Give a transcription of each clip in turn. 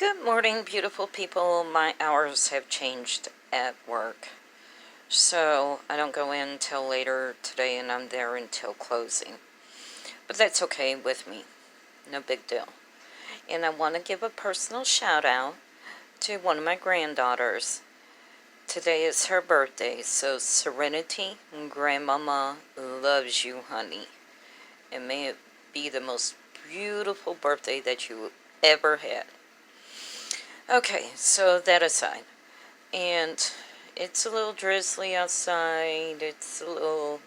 Good morning, beautiful people. My hours have changed at work, so I don't go in till later today, and I'm there until closing. But that's okay with me. No big deal. And I want to give a personal shout out to one of my granddaughters. Today is her birthday, so Serenity, Grandmama loves you, honey. And may it be the most beautiful birthday that you ever had. Okay, so that aside. And it's a little drizzly outside. It's a little,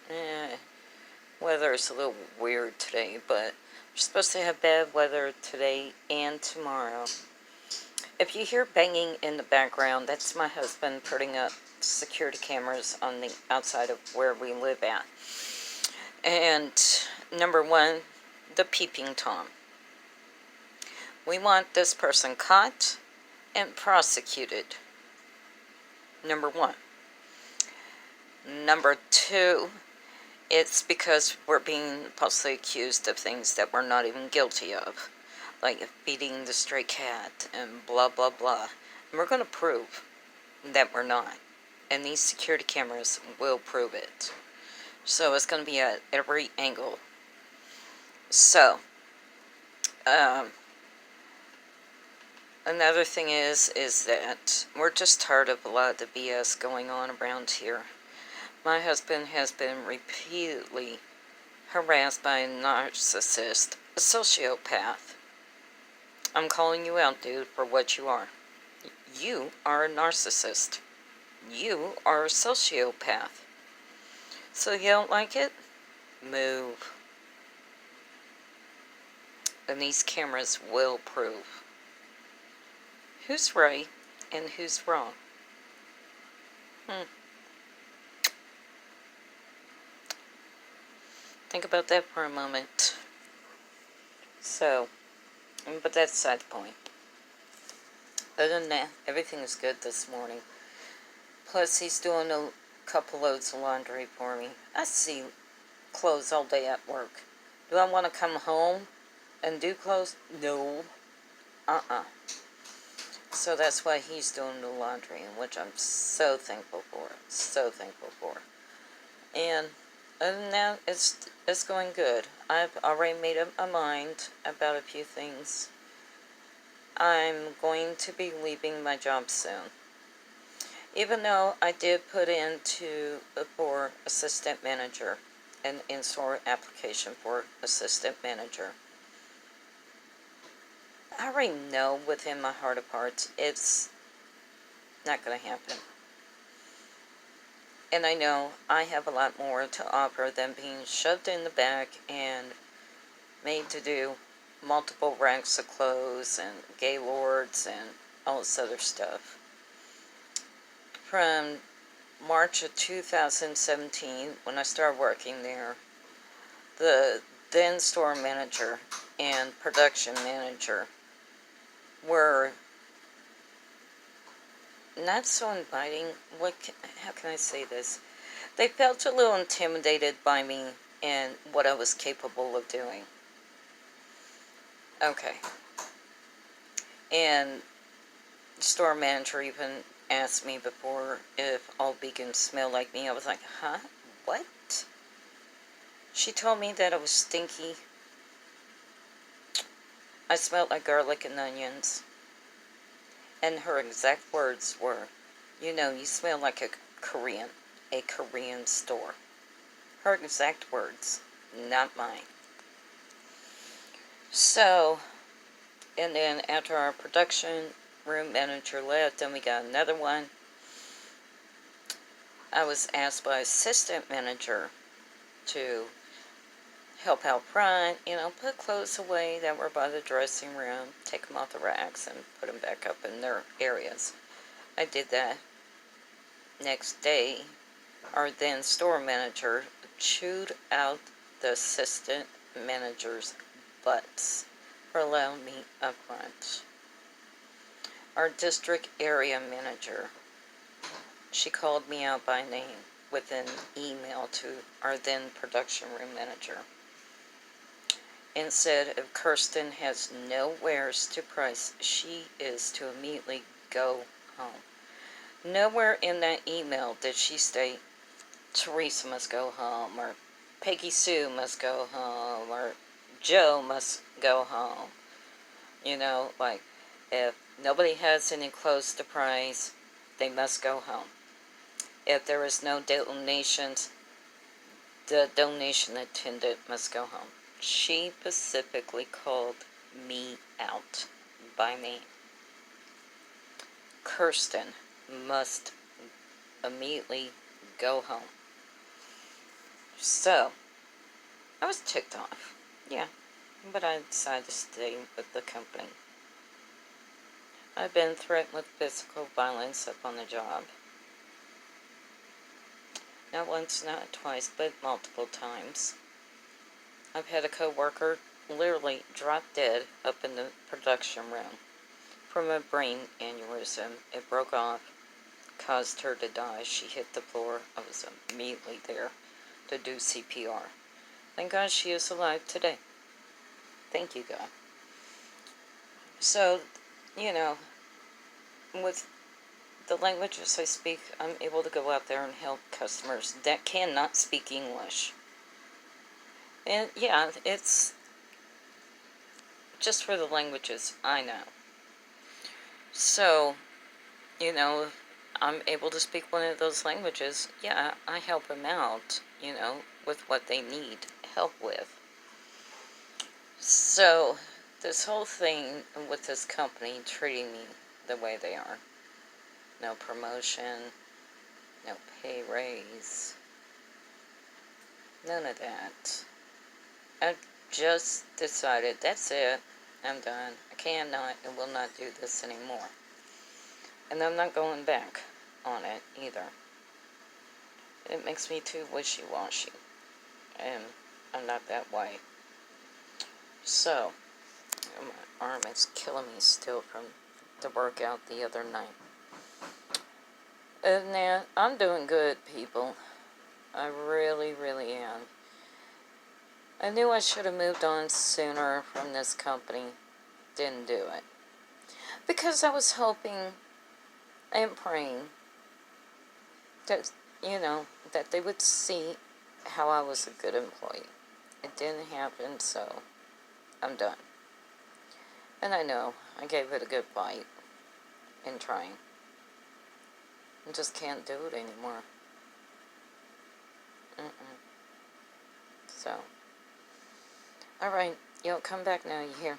weather's a little weird today, but we're supposed to have bad weather today and tomorrow. If you hear banging in the background, that's my husband putting up security cameras on the outside of where we live at. And number one, the peeping Tom. We want this person caught and prosecuted. Number one. Number two, it's because we're being falsely accused of things that we're not even guilty of, like beating the stray cat and blah, blah, blah. And we're going to prove that we're not. And these security cameras will prove it. So it's going to be at every angle. So, another thing is that we're just tired of a lot of the BS going on around here. My husband has been repeatedly harassed by a narcissist, a sociopath. I'm calling you out, dude, for what you are. You are a narcissist. You are a sociopath. So you don't like it? Move. And these cameras will prove who's right and who's wrong. Think about that for a moment. So, but that's beside the point. Other than that, everything is good this morning. Plus, he's doing a couple loads of laundry for me. I see clothes all day at work. Do I want to come home and do clothes? No. So that's why he's doing the laundry, which I'm so thankful for. So thankful for. And other than that, it's going good. I've already made up my mind about a few things. I'm going to be leaving my job soon. Even though I did put for assistant manager, an in-store application for assistant manager. I already know within my heart of hearts it's not going to happen. And I know I have a lot more to offer than being shoved in the back and made to do multiple ranks of clothes and gaylords and all this other stuff. From March of 2017, when I started working there, the then store manager and production manager were not so inviting. How can I say this? They felt a little intimidated by me and what I was capable of doing. Okay. And the store manager even asked me before if all vegans smell like me. I was like, huh? What? She told me that I was stinky. I smelled like garlic and onions. And her exact words were, you smell like a Korean store. Her exact words, not mine. So, and then after our production room manager left, then we got another one. I was asked by assistant manager to help out front, put clothes away that were by the dressing room, take them off the racks and put them back up in their areas. I did that. Next day, our then store manager chewed out the assistant manager's butts for allowing me up front. Our district area manager, she called me out by name with an email to our then production room manager. and said if Kirsten has no wares to price, she is to immediately go home. Nowhere in that email did she state Teresa must go home, or Peggy Sue must go home, or Joe must go home. You know, like, if nobody has any clothes to price, they must go home. If there is no donations, the donation attendant must go home. She specifically called me out by name. Kirsten must immediately go home. So, I was ticked off. Yeah, but I decided to stay with the company. I've been threatened with physical violence up on the job. Not once, not twice, but multiple times. I've had a coworker literally drop dead up in the production room from a brain aneurysm. It broke off, caused her to die. She hit the floor. I was immediately there to do CPR. Thank God she is alive today. Thank you, God. So, you know, with the languages I speak, I'm able to go out there and help customers that cannot speak English. And yeah, it's just for the languages I know. So, you know, I'm able to speak one of those languages. Yeah, I help them out, you know, with what they need help with. So, this whole thing with this company treating me the way they are. No promotion, no pay raise, none of that. I just decided, that's it, I'm done. I cannot and will not do this anymore. And I'm not going back on it either. It makes me too wishy-washy, and I'm not that way. So, my arm is killing me still from the workout the other night. And now, I'm doing good, people. I really, really am. I knew I should have moved on sooner from this company. Didn't do it. Because I was hoping and praying that, you know, that they would see how I was a good employee. It didn't happen, so I'm done. And I know I gave it a good bite in trying. I just can't do it anymore. So, alright, you'll come back now, you hear?